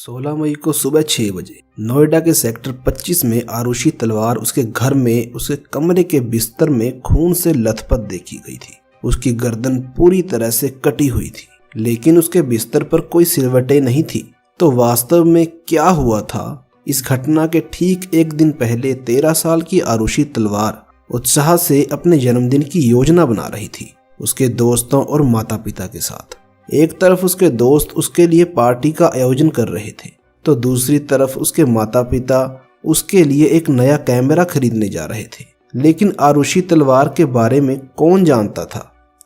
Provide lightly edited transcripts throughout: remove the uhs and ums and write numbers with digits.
16 मई को सुबह 6 बजे नोएडा के सेक्टर 25 में आरुषि तलवार उसके घर में उसके कमरे के बिस्तर में खून से लथपथ देखी गई थी। उसकी गर्दन पूरी तरह से कटी हुई थी, लेकिन उसके बिस्तर पर कोई सिलवटें नहीं थी। तो वास्तव में क्या हुआ था? इस घटना के ठीक एक दिन पहले 13 साल की आरुषि तलवार उत्साह से अपने जन्मदिन की योजना बना रही थी, उसके दोस्तों और माता पिता के साथ। एक तरफ उसके दोस्त उसके लिए पार्टी का आयोजन कर रहे थे, तो दूसरी तरफ उसके माता पिता उसके लिए एक नया कैमरा खरीदने जा रहे थे। लेकिन आरुषि तलवार के बारे में कौन जानता था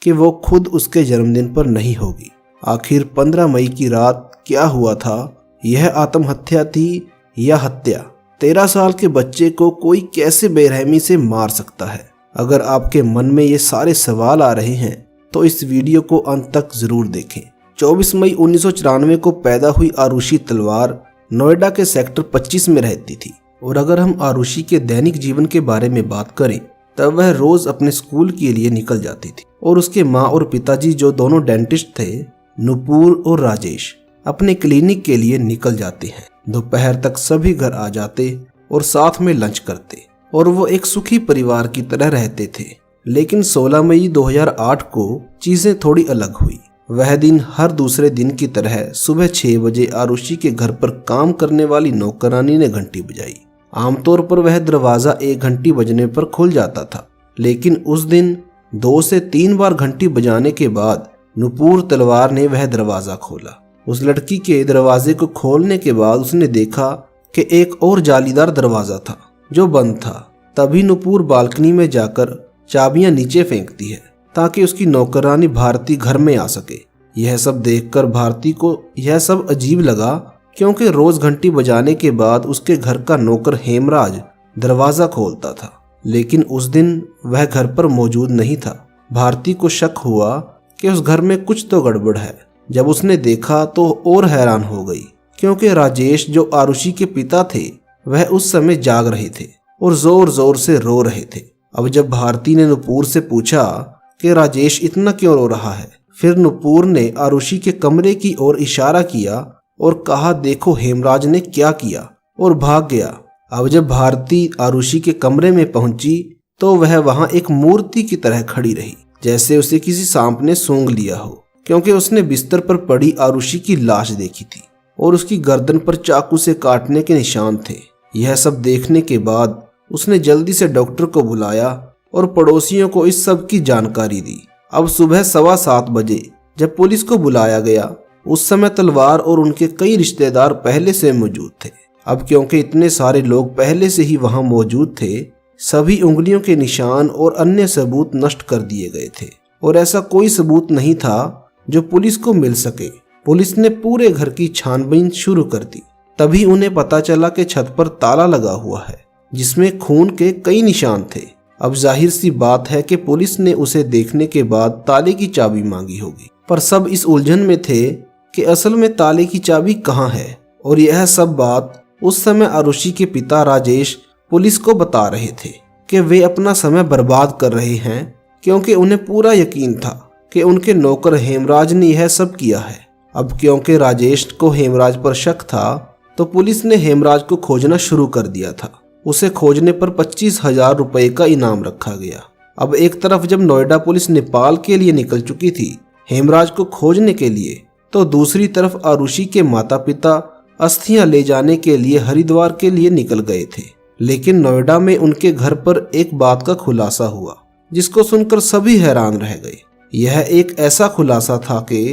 कि वो खुद उसके जन्मदिन पर नहीं होगी। आखिर 15 मई की रात क्या हुआ था? यह आत्महत्या थी या हत्या? 13 साल के बच्चे को कोई कैसे बेरहमी से मार सकता है? अगर आपके मन में ये सारे सवाल आ रहे हैं तो इस वीडियो को अंत तक जरूर देखें। 24 मई 1994 को पैदा हुई आरुषि तलवार नोएडा के सेक्टर 25 में रहती थी। और अगर हम आरुषि के दैनिक जीवन के बारे में बात करें तब वह रोज अपने स्कूल के लिए निकल जाती थी और उसके माँ और पिताजी, जो दोनों डेंटिस्ट थे, नुपुर और राजेश, अपने क्लिनिक के लिए निकल जाते हैं। दोपहर तक सभी घर आ जाते और साथ में लंच करते और वो एक सुखी परिवार की तरह रहते थे। लेकिन 16 मई 2008 को चीजें थोड़ी अलग हुई। वह दिन हर दूसरे दिन की तरह सुबह 6 बजे आरुषि के घर पर काम करने वाली नौकरानी ने घंटी बजाई। आमतौर पर वह दरवाजा 1 घंटी बजने पर खुल जाता था, लेकिन उस दिन 2 से 3 बार घंटी बजाने के बाद नुपुर तलवार ने वह दरवाजा खोला। उस लड़की के दरवाजे को खोलने के बाद उसने देखा कि एक और जालीदार दरवाजा था जो बंद था। तभी नुपुर बालकनी में जाकर चाबियां नीचे फेंकती है ताकि उसकी नौकरानी भारती घर में आ सके। यह सब देखकर भारती को यह सब अजीब लगा, क्योंकि रोज घंटी बजाने के बाद उसके घर का नौकर हेमराज दरवाजा खोलता था, लेकिन उस दिन वह घर पर मौजूद नहीं था। भारती को शक हुआ कि उस घर में कुछ तो गड़बड़ है। जब उसने देखा तो और हैरान हो गई, क्योंकि राजेश, जो आरुषि के पिता थे, वह उस समय जाग रहे थे और जोर जोर से रो रहे थे। अब जब भारती ने नुपुर से पूछा कि राजेश इतना क्यों रो रहा है, फिर नुपुर ने आरुषि के कमरे की ओर इशारा किया और कहा, देखो हेमराज ने क्या किया, और भाग गया। अब जब भारती आरुषि के कमरे में पहुंची तो वह वहां एक मूर्ति की तरह खड़ी रही, जैसे उसे किसी सांप ने सूंघ लिया हो, क्योंकि उसने बिस्तर पर पड़ी आरुषि की लाश देखी थी और उसकी गर्दन पर चाकू से काटने के निशान थे। यह सब देखने के बाद उसने जल्दी से डॉक्टर को बुलाया और पड़ोसियों को इस सब की जानकारी दी। अब सुबह 7:15 बजे जब पुलिस को बुलाया गया, उस समय तलवार और उनके कई रिश्तेदार पहले से मौजूद थे। अब क्योंकि इतने सारे लोग पहले से ही वहां मौजूद थे, सभी उंगलियों के निशान और अन्य सबूत नष्ट कर दिए गए थे और ऐसा कोई सबूत नहीं था जो पुलिस को मिल सके। पुलिस ने पूरे घर की छानबीन शुरू कर दी। तभी उन्हें पता चला कि छत पर ताला लगा हुआ है जिसमें खून के कई निशान थे। अब जाहिर सी बात है कि पुलिस ने उसे देखने के बाद ताले की चाबी मांगी होगी, पर सब इस उलझन में थे कि असल में ताले की चाबी कहाँ है। और यह सब बात उस समय आरुषि के पिता राजेश पुलिस को बता रहे थे कि वे अपना समय बर्बाद कर रहे हैं, क्योंकि उन्हें पूरा यकीन था कि उनके नौकर हेमराज ने यह सब किया है। अब क्योंकि राजेश को हेमराज पर शक था तो पुलिस ने हेमराज को खोजना शुरू कर दिया था। उसे खोजने पर 25,000 रुपए का इनाम रखा गया। अब एक तरफ जब नोएडा पुलिस नेपाल के लिए निकल चुकी थी हेमराज को खोजने के लिए, तो दूसरी तरफ आरुषि के माता पिता अस्थियां ले जाने के लिए हरिद्वार के लिए निकल गए थे। लेकिन नोएडा में उनके घर पर एक बात का खुलासा हुआ जिसको सुनकर सभी हैरान रह गए। यह एक ऐसा खुलासा था कि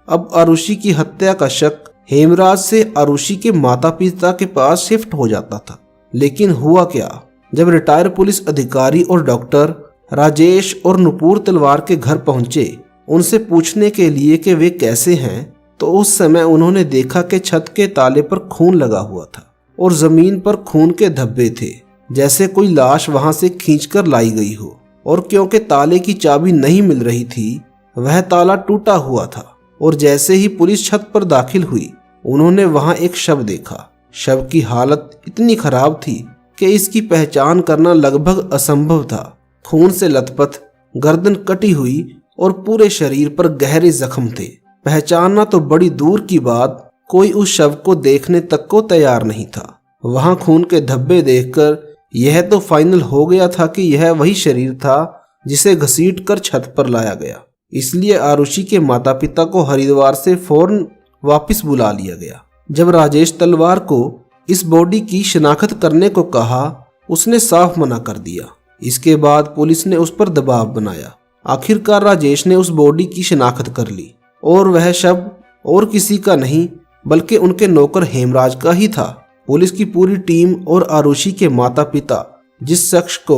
अब आरुषि की हत्या का शक हेमराज से आरुषि के माता पिता के पास शिफ्ट हो जाता था। लेकिन हुआ क्या? जब रिटायर पुलिस अधिकारी और डॉक्टर राजेश और नुपुर तलवार के घर पहुंचे उनसे पूछने के लिए कि वे कैसे हैं, तो उस समय उन्होंने देखा कि छत के ताले पर खून लगा हुआ था और जमीन पर खून के धब्बे थे, जैसे कोई लाश वहां से खींचकर लाई गई हो। और क्योंकि ताले की चाबी नहीं मिल रही थी, वह ताला टूटा हुआ था। और जैसे ही पुलिस छत पर दाखिल हुई उन्होंने वहां एक शव देखा। शव की हालत इतनी खराब थी कि इसकी पहचान करना लगभग असंभव था। खून से लथपथ, गर्दन कटी हुई और पूरे शरीर पर गहरे जख्म थे। पहचानना तो बड़ी दूर की बात, कोई उस शव को देखने तक को तैयार नहीं था। वहां खून के धब्बे देखकर यह तो फाइनल हो गया था कि यह वही शरीर था जिसे घसीट कर छत पर लाया गया। इसलिए आरुषि के माता पिता को हरिद्वार से फौरन वापस बुला लिया गया। जब राजेश तलवार को इस बॉडी की शिनाख्त करने को कहा, उसने साफ मना कर दिया। इसके बाद पुलिस ने उस पर दबाव बनाया। आखिरकार राजेश ने उस बॉडी की शिनाख्त कर ली और वह शव और किसी का नहीं बल्कि उनके नौकर हेमराज का ही था। पुलिस की पूरी टीम और आरुषि के माता पिता जिस शख्स को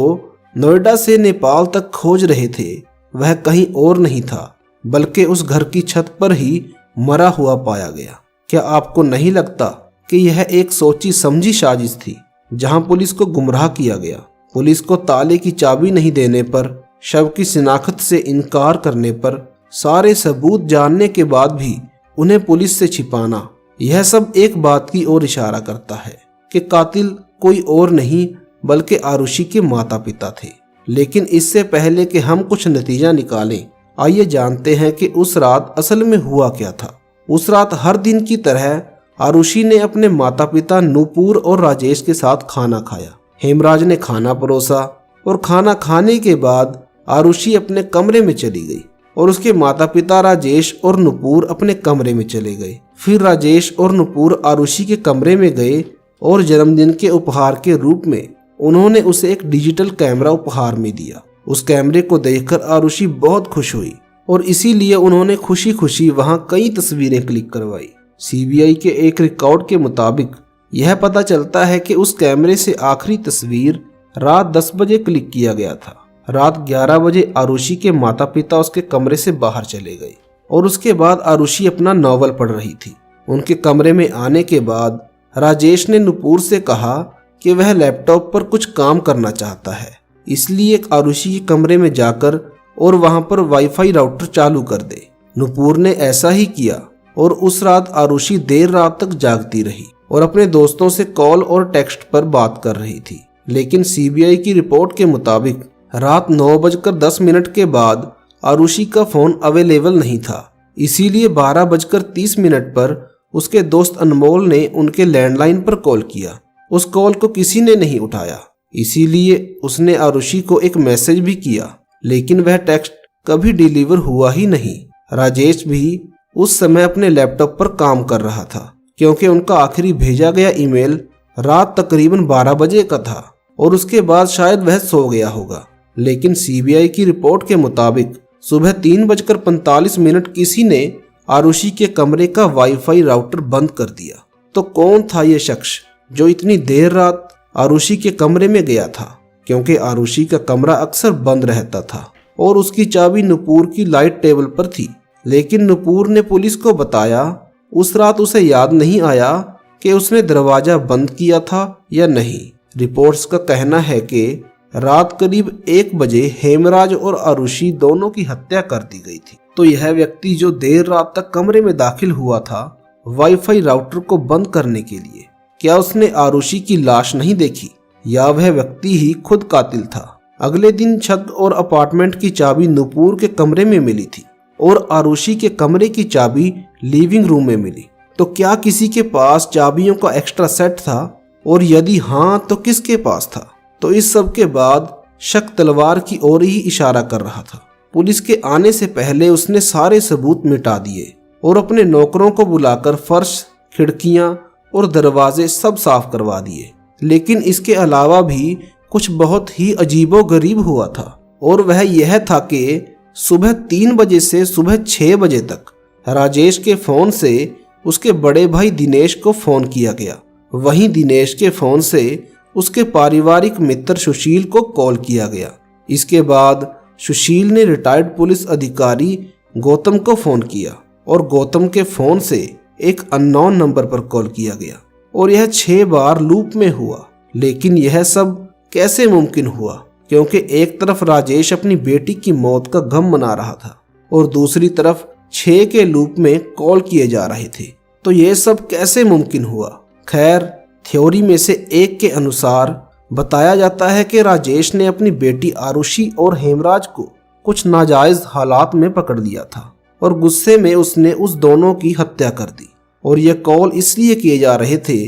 नोएडा से नेपाल तक खोज रहे थे, वह कहीं और नहीं था बल्कि उस घर की छत पर ही मरा हुआ पाया गया। क्या आपको नहीं लगता कि यह एक सोची समझी साजिश थी, जहां पुलिस को गुमराह किया गया? पुलिस को ताले की चाबी नहीं देने पर, शव की शिनाख्त से इनकार करने पर, सारे सबूत जानने के बाद भी उन्हें पुलिस से छिपाना, यह सब एक बात की ओर इशारा करता है कि कातिल कोई और नहीं बल्कि आरुषि के माता पिता थे। लेकिन इससे पहले कि हम कुछ नतीजा निकालें, आइए जानते हैं कि उस रात असल में हुआ क्या था। उस रात हर दिन की तरह आरुषि ने अपने माता पिता नूपुर और राजेश के साथ खाना खाया। हेमराज ने खाना परोसा और खाना खाने के बाद आरुषि अपने कमरे में चली गई और उसके माता पिता राजेश और नूपुर अपने कमरे में चले गए। फिर राजेश और नूपुर आरुषि के कमरे में गए और जन्मदिन के उपहार के रूप में उन्होंने उसे एक डिजिटल कैमरा उपहार में दिया। उस कैमरे को देखकर आरुषि बहुत खुश हुई और इसीलिए उन्होंने खुशी खुशी वहां कई तस्वीरें क्लिक करवाई। सीबीआई के एक रिकॉर्ड के मुताबिक यह पता चलता है कि उस कैमरे से आखिरी तस्वीर रात 10 बजे क्लिक किया गया था। रात 11 बजे आरुषि के माता पिता उसके कमरे से बाहर चले गए और उसके बाद आरुषि अपना नॉवल पढ़ रही थी। उनके कमरे में आने के बाद राजेश ने नूपुर से कहा कि वह लैपटॉप पर कुछ काम करना चाहता है, इसलिए आरुषि के कमरे में जाकर और वहां पर वाईफाई राउटर चालू कर दे। नूपुर ने ऐसा ही किया और उस रात आरुषि देर रात तक जागती रही और अपने दोस्तों से कॉल और टेक्स्ट पर बात कर रही थी। लेकिन सीबीआई की रिपोर्ट के मुताबिक रात 9:10 के बाद आरुषि का फोन अवेलेबल नहीं था, इसीलिए 12:30 पर उसके दोस्त अनमोल ने उनके लैंडलाइन पर कॉल किया। उस कॉल को किसी ने नहीं उठाया, इसीलिए उसने आरुषि को एक मैसेज भी किया, लेकिन वह टेक्स्ट कभी डिलीवर हुआ ही नहीं। राजेश भी उस समय अपने लैपटॉप पर काम कर रहा था, क्योंकि उनका आखिरी भेजा गया ईमेल रात तकरीबन 12 बजे का था और उसके बाद शायद वह सो गया होगा। लेकिन सीबीआई की रिपोर्ट के मुताबिक सुबह 3:45 किसी ने आरुषि के कमरे का वाईफाई राउटर बंद कर दिया। तो कौन था ये शख्स जो इतनी देर रात आरुषि के कमरे में गया था? क्योंकि आरुषि का कमरा अक्सर बंद रहता था और उसकी चाबी नूपुर की लाइट टेबल पर थी। लेकिन नूपुर ने पुलिस को बताया उस रात उसे याद नहीं आया कि उसने दरवाजा बंद किया था या नहीं। रिपोर्ट्स का कहना है कि रात करीब 1 बजे हेमराज और आरुषि दोनों की हत्या कर दी गई थी। तो यह व्यक्ति जो देर रात तक कमरे में दाखिल हुआ था वाईफाई राउटर को बंद करने के लिए, क्या उसने आरुषि की लाश नहीं देखी या वह व्यक्ति ही खुद कातिल था? अगले दिन छत और अपार्टमेंट की चाबी नूपुर के कमरे में मिली थी और आरुषि के कमरे की चाबी लिविंग रूम में मिली। तो क्या किसी के पास चाबियों का एक्स्ट्रा सेट था और यदि हाँ तो किसके पास था? तो इस सब के बाद शक तलवार की ओर ही इशारा कर रहा था। पुलिस के आने से पहले उसने सारे सबूत मिटा दिए और अपने नौकरों को बुलाकर फर्श, खिड़कियां और दरवाजे सब साफ करवा दिए। लेकिन इसके अलावा भी कुछ बहुत ही अजीबोगरीब हुआ था और वह यह था कि सुबह 3 बजे से सुबह 6 बजे तक राजेश के फोन से उसके बड़े भाई दिनेश को फोन किया गया। वहीं दिनेश के फोन से उसके पारिवारिक मित्र सुशील को कॉल किया गया। इसके बाद सुशील ने रिटायर्ड पुलिस अधिकारी गौतम को फोन किया और गौतम के फोन से एक अननोन नंबर पर कॉल किया गया और यह 6 बार लूप में हुआ। लेकिन यह सब कैसे मुमकिन हुआ? क्योंकि एक तरफ राजेश अपनी बेटी की मौत का गम मना रहा था और दूसरी तरफ 6 के लूप में कॉल किए जा रहे थे। तो यह सब कैसे मुमकिन हुआ? खैर, थ्योरी में से एक के अनुसार बताया जाता है कि राजेश ने अपनी बेटी आरुषि और हेमराज को कुछ नाजायज हालात में पकड़ लिया था और गुस्से में उसने उस दोनों की हत्या कर दी। और ये कॉल इसलिए किए जा रहे थे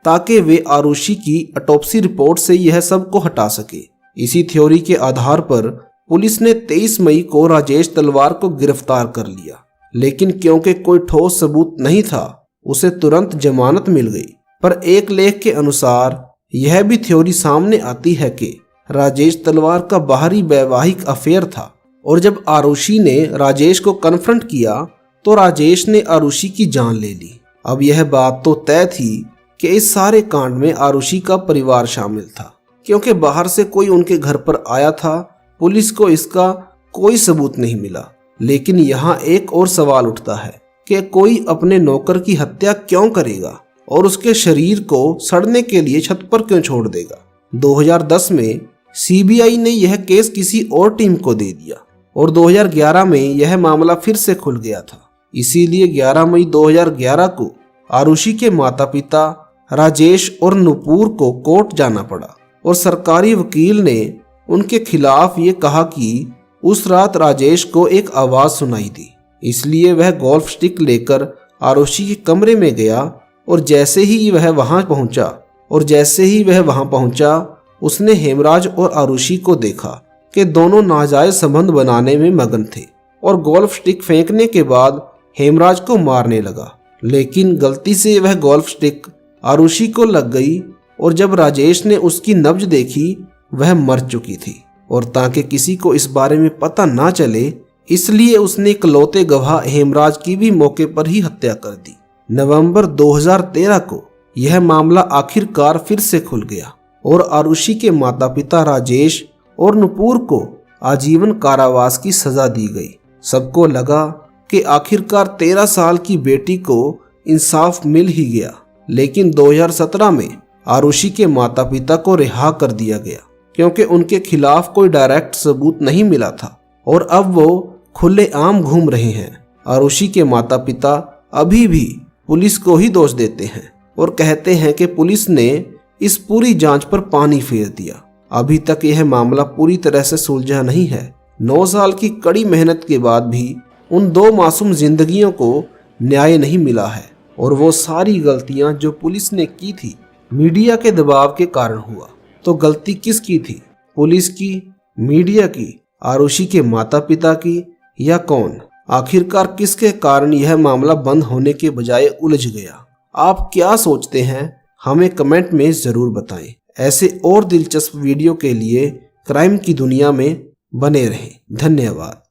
ताकि वे आरुषि की ऑटोप्सी रिपोर्ट से यह सब को हटा सके। इसी थ्योरी के आधार पर पुलिस ने 23 मई को राजेश तलवार को गिरफ्तार कर लिया, लेकिन क्योंकि कोई ठोस सबूत नहीं था उसे तुरंत जमानत मिल गई। पर एक लेख के अनुसार यह भी थ्योरी सामने आती है कि राजेश तलवार का बाहरी वैवाहिक अफेयर था और जब आरुषि ने राजेश को कन्फ्रंट किया तो राजेश ने आरुषि की जान ले ली। अब यह बात तो तय थी कि इस सारे कांड में आरुषि का परिवार शामिल था, क्योंकि बाहर से कोई उनके घर पर आया था। पुलिस को इसका कोई सबूत नहीं मिला। लेकिन यहाँ एक और सवाल उठता है कि कोई अपने नौकर की हत्या क्यों करेगा और उसके शरीर को सड़ने के लिए छत पर क्यों छोड़ देगा। 2010 में सीबीआई ने यह केस किसी और टीम को दे दिया और 2011 में यह मामला फिर से खुल गया था। इसीलिए 11 मई 2011 को आरुषि के माता पिता राजेश और नुपुर को कोर्ट जाना पड़ा और सरकारी वकील ने उनके खिलाफ ये कहा कि उस रात राजेश को एक आवाज सुनाई दी, इसलिए वह गोल्फ स्टिक लेकर आरुषि के कमरे में गया और जैसे ही वह वहां पहुंचा उसने हेमराज और आरुषि को देखा कि दोनों नाजायज संबंध बनाने में मगन थे और गोल्फ स्टिक फेंकने के बाद हेमराज को मारने लगा। लेकिन गलती से वह गोल्फ स्टिक आरुषि को लग गई और जब राजेश ने उसकी नब्ज देखी वह मर चुकी थी और ताकि किसी को इस बारे में पता ना चले इसलिए उसने इकलौते गवाह हेमराज की भी मौके पर ही हत्या कर दी। नवंबर 2013 को यह मामला आखिरकार फिर से खुल गया और आरुषि के माता पिता राजेश और नुपुर को आजीवन कारावास की सजा दी गई। सबको लगा कि आखिरकार 13 साल की बेटी को इंसाफ मिल ही गया, लेकिन 2017 में आरुषि के माता पिता को रिहा कर दिया गया क्योंकि उनके खिलाफ कोई डायरेक्ट सबूत नहीं मिला था और अब वो खुलेआम घूम रहे हैं। आरुषि के माता पिता अभी भी पुलिस को ही दोष देते हैं और कहते हैं कि पुलिस ने इस पूरी जांच पर पानी फेर दिया। अभी तक यह मामला पूरी तरह से सुलझा नहीं है। 9 साल की कड़ी मेहनत के बाद भी उन 2 मासूम जिंदगियों को न्याय नहीं मिला है और वो सारी गलतियां जो पुलिस ने की थी मीडिया के दबाव के कारण हुआ। तो गलती किसकी थी? पुलिस की, मीडिया की, आरुषि के माता पिता की या कौन? आखिरकार किसके कारण यह मामला बंद होने के बजाय उलझ गया? आप क्या सोचते हैं हमें कमेंट में जरूर बताएं। ऐसे और दिलचस्प वीडियो के लिए क्राइम की दुनिया में बने रहें। धन्यवाद।